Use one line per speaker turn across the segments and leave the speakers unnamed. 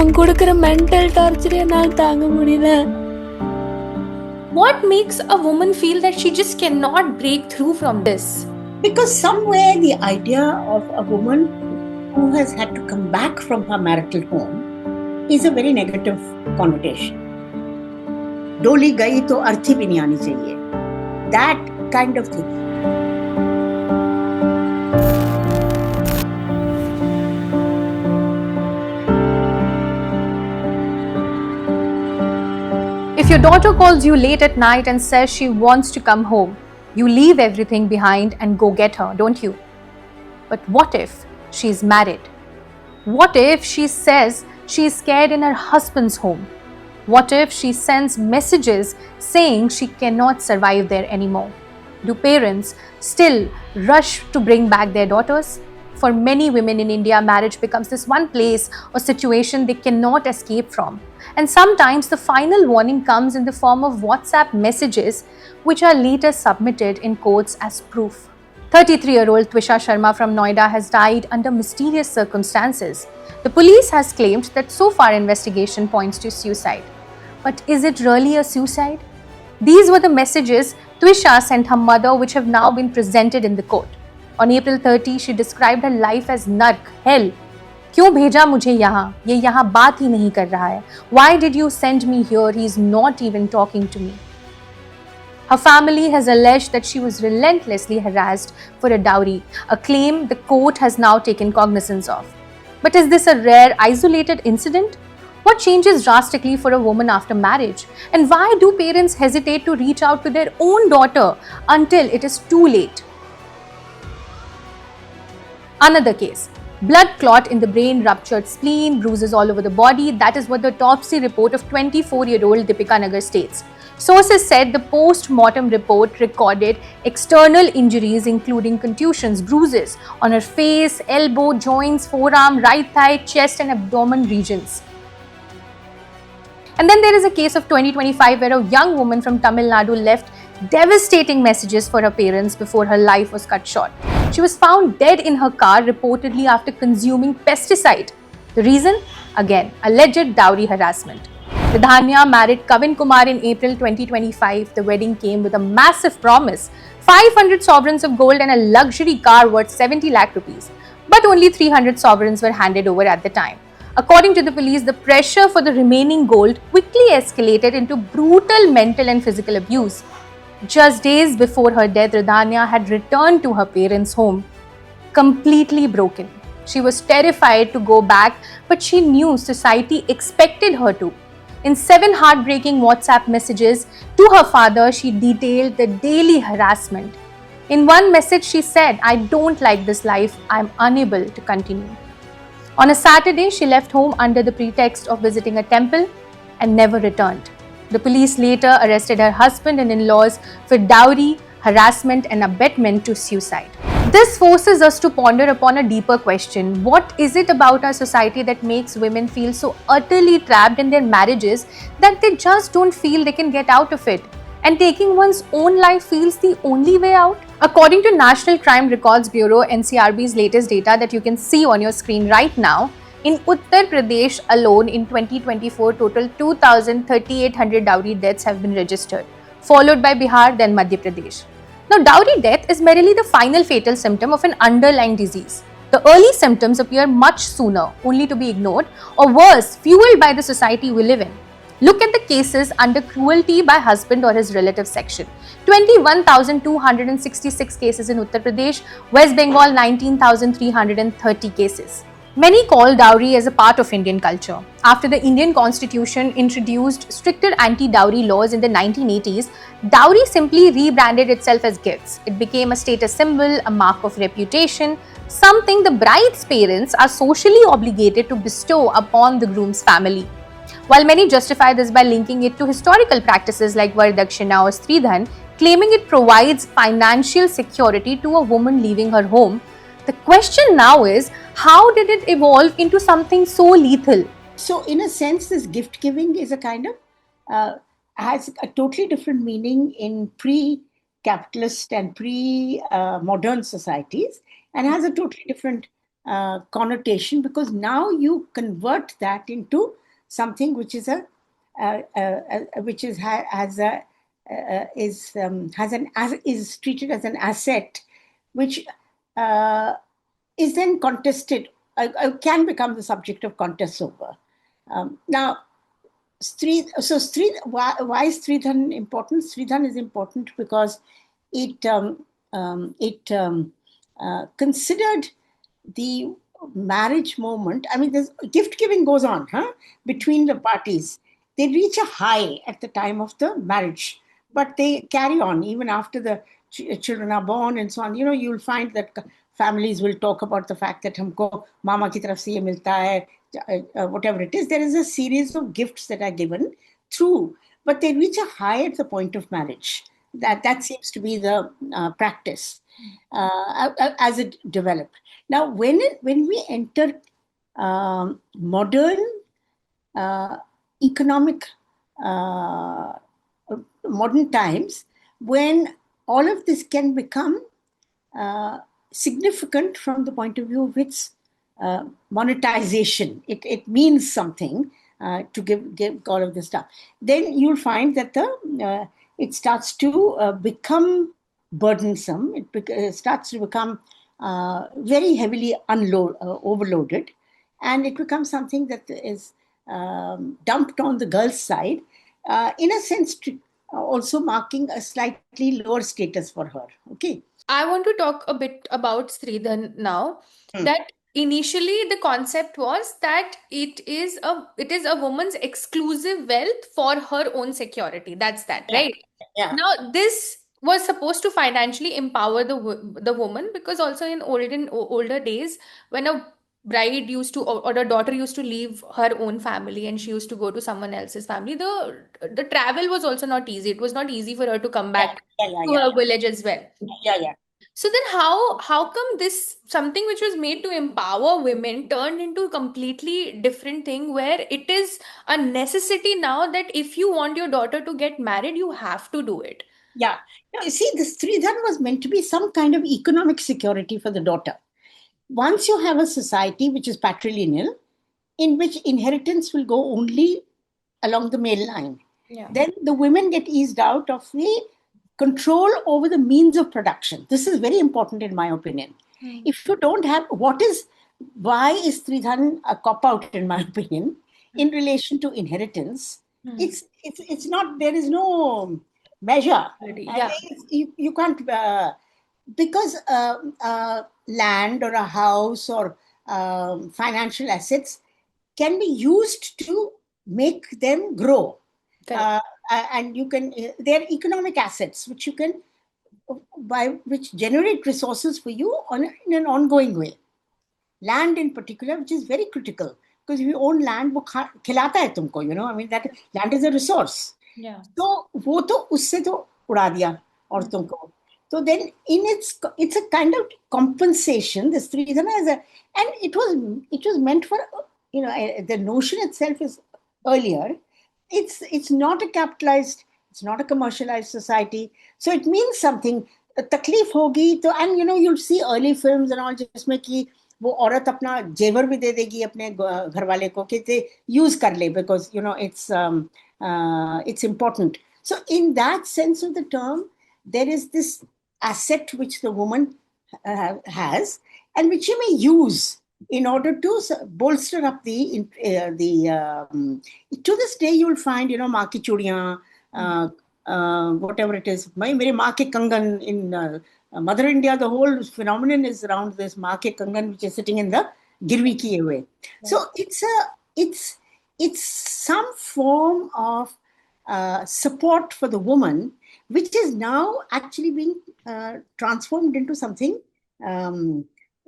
அவன் கொடுக்கிற மென்டல் டார்ச்சரே என்னால் தாங்க முடியல.
What makes a woman feel that she just cannot break through from this?
Because somewhere the idea of a woman who has had to come back from her marital home is a very negative connotation. डोली गई तो अर्थी भी नहीं आनी चाहिए. That kind of thing.
If your daughter calls you late at night and says she wants to come home, you leave everything behind and go get her, don't you? But what if she's married? What if she says she's scared in her husband's home? What if she sends messages saying she cannot survive there anymore? Do parents still rush to bring back their daughters? For many women in India, marriage becomes this one place or situation they cannot escape from. And sometimes the final warning comes in the form of WhatsApp messages, which are later submitted in courts as proof. 33-year-old Twisha Sharma from Noida has died under mysterious circumstances. The police has claimed that so far investigation points to suicide. But is it really a suicide? These were the messages Twisha sent her mother, which have now been presented in the court. On April 30, she described her life as nark, hell. क्यों भेजा मुझे यहाँ? ये यहाँ बात ही नहीं कर रहा है. Why did you send me here? He is not even talking to me. Her family has alleged that she was relentlessly harassed for a dowry, a claim the court has now taken cognizance of. But is this a rare, isolated incident? What changes drastically for a woman after marriage? And why do parents hesitate to reach out to their own daughter until it is too late? Another case. Blood clot in the brain, ruptured spleen, bruises all over the body. That is what the autopsy report of 24-year-old Deepika Nagar states. Sources said the post-mortem report recorded external injuries including contusions, bruises on her face, elbow, joints, forearm, right thigh, chest and abdomen regions. And then there is a case of 2025 where a young woman from Tamil Nadu left devastating messages for her parents before her life was cut short. She was found dead in her car reportedly after consuming pesticide. The reason? Again, alleged dowry harassment. Vidhanya married Kavin Kumar in April 2025. The wedding came with a massive promise, 500 sovereigns of gold and a luxury car worth 70 lakh rupees. But only 300 sovereigns were handed over at the time. According to the police, the pressure for the remaining gold quickly escalated into brutal mental and physical abuse. Just days before her death, Vidhanya had returned to her parents' home, completely broken. She was terrified to go back, but she knew society expected her to. In 7 heartbreaking WhatsApp messages to her father, she detailed the daily harassment. In one message, she said, "I don't like this life. I'm unable to continue." On a Saturday, she left home under the pretext of visiting a temple and never returned. The police later arrested her husband and in-laws for dowry, harassment and abetment to suicide. This forces us to ponder upon a deeper question. What is it about our society that makes women feel so utterly trapped in their marriages that they just don't feel they can get out of it? And taking one's own life feels the only way out? According to National Crime Records Bureau, NCRB's latest data that you can see on your screen right now, in Uttar Pradesh alone in 2024, total 2,3,800 dowry deaths have been registered, followed by Bihar, then Madhya Pradesh. Now, dowry death is merely the final fatal symptom of an underlying disease. The early symptoms appear much sooner, only to be ignored, or worse, fueled by the society we live in. Look at the cases under cruelty by husband or his relative section. 21,266 cases in Uttar Pradesh, West Bengal 19,330 cases. Many call dowry as a part of Indian culture. After the Indian Constitution introduced stricter anti-dowry laws in the 1980s, dowry simply rebranded itself as gifts. It became a status symbol, a mark of reputation, something the bride's parents are socially obligated to bestow upon the groom's family. While many justify this by linking it to historical practices like Varadakshina or Stridhan, claiming it provides financial security to a woman leaving her home, the question now is, how did it evolve into something so lethal?
So, in a sense, this gift giving is a kind of has a totally different meaning in pre-capitalist and pre-modern societies, and has a totally different connotation, because now you convert that into something which is which is has a is treated as an asset, which is then contested, can become the subject of contests over. Now, why is Stridhan important? Stridhan is important because it considered the marriage moment. I mean, this gift giving goes on, between the parties. They reach a high at the time of the marriage, but they carry on even after the children are born and so on. You know, you'll find that families will talk about the fact that humko mama ki taraf se ye milta hai, whatever it is. There is a series of gifts that are given through, but they reach a high at the point of marriage. That seems to be the practice as it developed. Now, when we enter modern economic modern times, when all of this can become significant from the point of view of its monetization, it means something to give all of this stuff. Then you'll find that it starts to become burdensome. It starts to become very heavily overloaded, and it becomes something that is dumped on the girl's side, in a sense, also marking a slightly lower status for her. Okay.
I want to talk a bit about Sridhan now.
Hmm.
That initially the concept was that it is a woman's exclusive wealth for her own security. That's that,
Yeah.
right?
Yeah.
Now, this was supposed to financially empower the woman, because also in older days, when a bride used to, or a daughter used to leave her own family and she used to go to someone else's family, the travel was also not easy. It was not easy for her to come back to her village as well.
Yeah.
So then how come this something which was made to empower women turned into a completely different thing, where it is a necessity now that if you want your daughter to get married, you have to do it?
Yeah. Now, you see, the Stridhan was meant to be some kind of economic security for the daughter. Once you have a society which is patrilineal, in which inheritance will go only along the male line, then the women get eased out of the control over the means of production. This is very important, in my opinion. If you don't have, why is Stridhan a cop out, in my opinion, in relation to inheritance? It's not, there is no measure.
Yeah.
You can't, because land or a house or financial assets can be used to make them grow. And you can, they're economic assets which you can, which generate resources for you in an ongoing way. Land in particular, which is very critical, because if you own land, वो खिलाता है तुमको, you know, I mean, that land is a resource.
Yeah.
तो वो तो उससे तो उड़ा दिया औरतों को. So then it's a kind of compensation. This reason and it was meant for, you know, the notion itself is earlier. It's not a capitalized, it's not a commercialized society. So it means something. तकलीफ होगी तो, and you know, you'll see early films and all जिसमें कि वो औरत अपना जेवर भी दे देगी अपने घर वाले को कि ते यूज कर ले, because you know it's important. So in that sense of the term, there is this asset which the woman has, and which she may use in order to bolster up to this day you'll find, you know, maa ki chudiyan, whatever it is, mere maa ke kangan. In Mother India, the whole phenomenon is around this maa ke kangan, which is sitting in the girvi kiye hue. So it's some form of support for the woman, which is now actually being transformed into something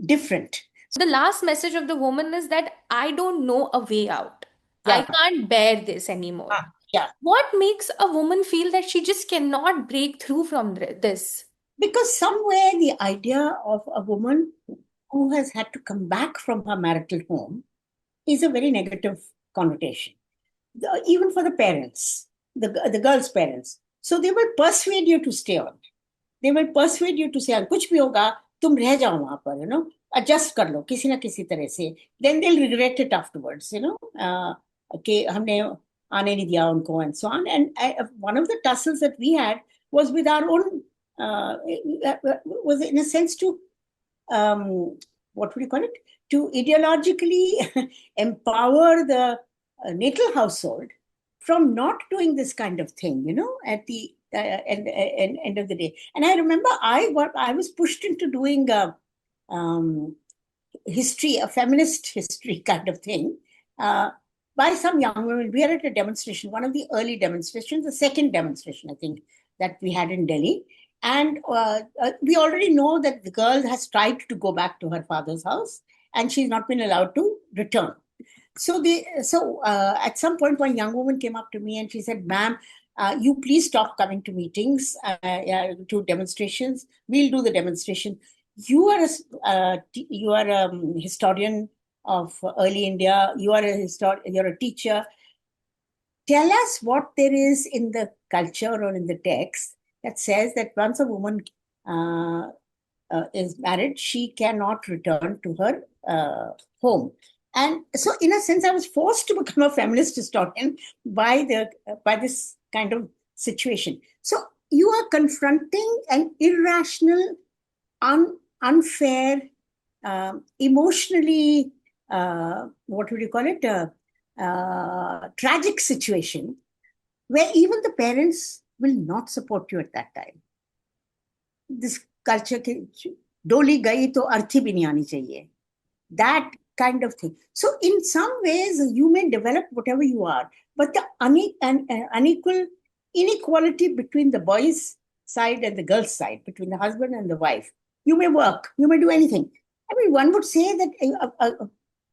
different.
The last message of the woman is that I don't know a way out.
Yeah.
I can't bear this anymore.
Yeah.
What makes a woman feel that she just cannot break through from this?
Because somewhere the idea of a woman who has had to come back from her marital home is a very negative connotation, even for the parents, the girl's parents. So they will persuade you to stay on. They will persuade you to say, कुछ भी होगा, तुम रह जाओ वहाँ पर, you know, adjust कर लो किसी ना किसी तरह से. Then they'll regret it afterwards, you know. कि हमने आने नहीं दिया उनको and so on. And one of the tussles that we had was with our own, was in a sense to, what would you call it? To ideologically empower the natal household from not doing this kind of thing, at the end of the day. And I remember I was pushed into doing um, history, a feminist history kind of thing, uh, by some young women. We are at a demonstration, one of the early demonstrations, the second demonstration, I think, that we had in Delhi. And we already know that the girl has tried to go back to her father's house and she's not been allowed to return. So at some point, one young woman came up to me and she said, "Ma'am, you please stop coming to meetings, to demonstrations. We'll do the demonstration. You are a historian of early India. You're a teacher. Tell us what there is in the culture or in the text that says that once a woman uh, is married, she cannot return to her home." And so, in a sense, I was forced to become a feminist historian by this kind of situation. So you are confronting an irrational, unfair, emotionally, what would you call it? Tragic situation where even the parents will not support you at that time. This culture की डोली गई तो अर्थी भी नहीं आनी चाहिए. That kind of thing. So in some ways, you may develop whatever you are, but the unequal inequality between the boys' side and the girls' side, between the husband and the wife, you may work, you may do anything. I mean, one would say that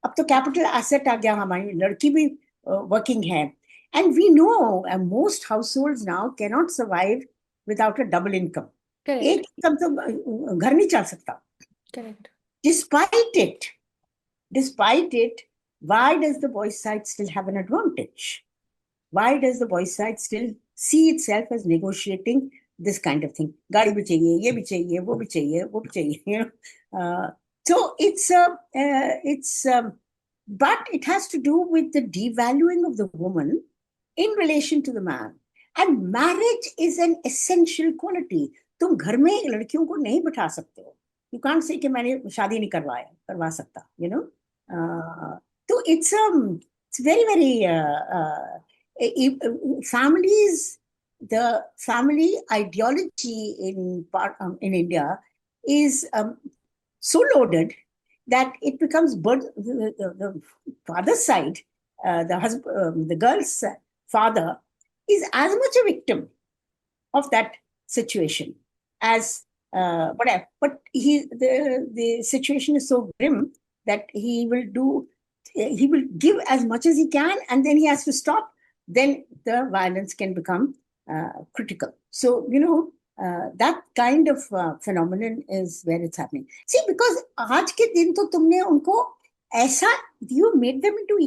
अब तो capital asset आ गया, हमारी लड़की भी working है. And we know most households now cannot survive without a double income.
Correct.
एक income तो घर नहीं चल सकता.
Correct.
Despite it, why does the boys' side still have an advantage? Why does the boys' side still see itself as negotiating this kind of thing? गाड़ी भी चाहिए, ये भी चाहिए, वो भी चाहिए, वो भी चाहिए. So but it has to do with the devaluing of the woman in relation to the man. And marriage is an essential quality. तुम घर में लड़कियों को नहीं बिठा सकते हो. You can't say कि मैंने शादी नहीं करवा सकता, So it's very, very families. The family ideology in India is so loaded that it becomes the father's side, the girl's father is as much a victim of that situation as whatever. But the situation is so grim that he will give as much as he can, and then he has to stop. Then the violence can become critical. So that kind of phenomenon is where it's happening. See, because आज के दिन तो तुमने उनको ऐसा, you made them into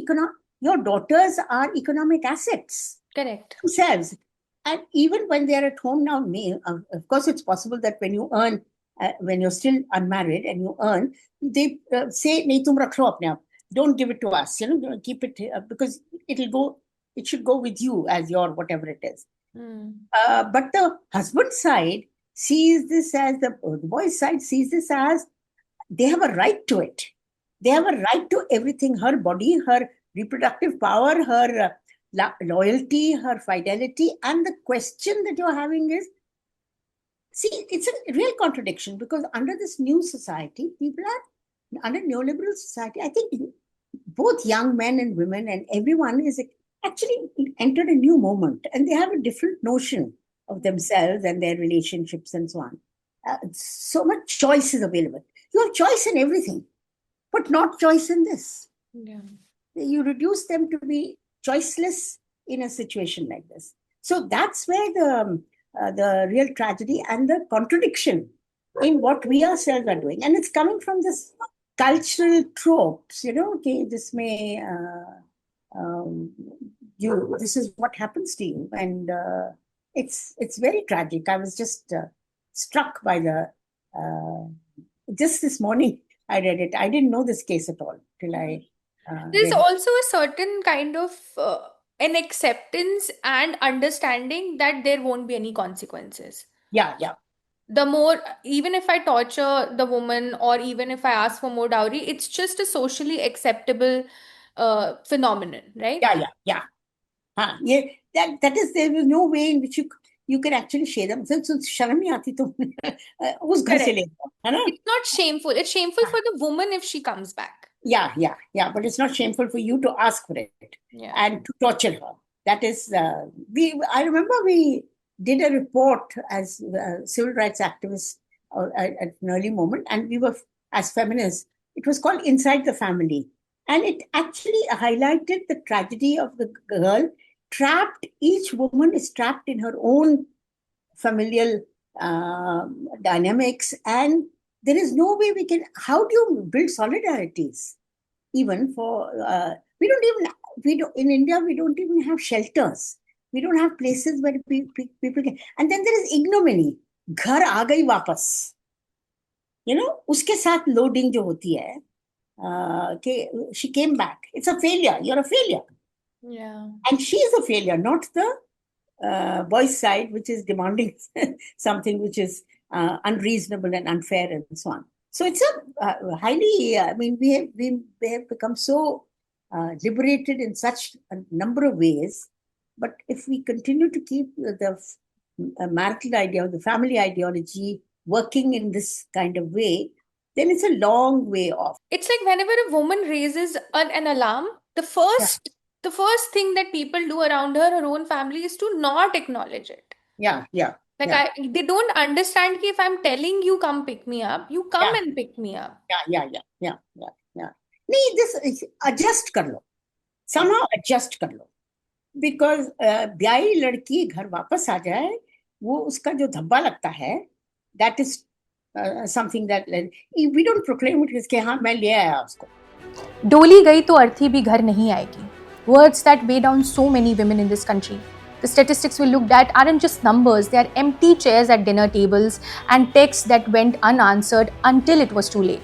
your daughters are economic assets.
Correct.
Themselves. And even when they are at home now, of course, it's possible that when you earn, when you're still unmarried and you earn, they say, "Nahi, tum rakh lo apne aap. Don't give it to us. Keep it because it should go with you as your whatever it is." But the husband side sees this as the boy's side sees this as they have a right to it. They have a right to everything: her body, her reproductive power, her loyalty, her fidelity. And the question that you're having is, see, it's a real contradiction, because under this new society, people are under neoliberal society. I think both young men and women and everyone is actually entered a new moment, and they have a different notion of themselves and their relationships and so on. So much choice is available. You have choice in everything, but not choice in this.
Yeah.
You reduce them to be choiceless in a situation like this. So that's where the real tragedy and the contradiction in what we ourselves are doing. And it's coming from this cultural tropes, this may, this is what happens to you. And it's very tragic. I was just struck by just this morning I read it. I didn't know this case at all till I
There's
Very,
also a certain kind of an acceptance and understanding that there won't be any consequences.
yeah, yeah,
The more, even if I torture the woman or even if I ask for more dowry, it's just a socially acceptable phenomenon, right?
yeah, yeah, yeah. Yeah, that is, there was no way in which you can actually share them. So शर्म नहीं आती तो उस घर से
Correct.
ले जाओ, है ना?
It's not shameful. It's shameful for the woman if she comes back.
Yeah, yeah, yeah. But it's not shameful for you to ask for it
Yeah.
and to torture her. That is, we. I remember we did a report as civil rights activists at an early moment, and we were, as feminists, it was called Inside the Family, and it actually highlighted the tragedy of the girl trapped. Each woman is trapped in her own familial dynamics, and there is no way we can. How do you build solidarities? Even for we don't even we don't in India we don't even have shelters. We don't have places where people can. And then there is ignominy. घर आ गई वापस. You know, उसके साथ loading जो होती है कि she came back. It's a failure. You're a failure.
Yeah.
And she is a failure, not the boys' side, which is demanding something which is unreasonable and unfair and so on. So it's a highly, I mean, we have become so liberated in such a number of ways. But if we continue to keep the marital idea, the family ideology working in this kind of way, then it's a long way off.
It's like whenever a woman raises an alarm, the first thing that people do around her own family is to not acknowledge it.
Yeah, yeah.
Like
yeah.
they don't understand that if I'm telling you come pick me up, you come
Yeah.
and pick me up.
Yeah. नहीं, this adjust कर लो, somehow adjust कर लो, because ब्याई लड़की घर वापस आ जाए, वो उसका जो धब्बा लगता है, that is something that we don't proclaim it कि हाँ मैं ले आया उसको.
डोली गई तो अर्थी भी घर नहीं आएगी. Words that weigh down so many women in this country. The statistics we looked at aren't just numbers, they are empty chairs at dinner tables and texts that went unanswered until it was too late.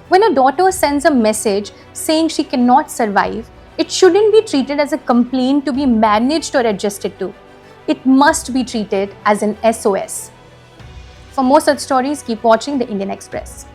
When a daughter sends a message saying she cannot survive, it shouldn't be treated as a complaint to be managed or adjusted to. It must be treated as an SOS. For more such stories, keep watching the Indian Express.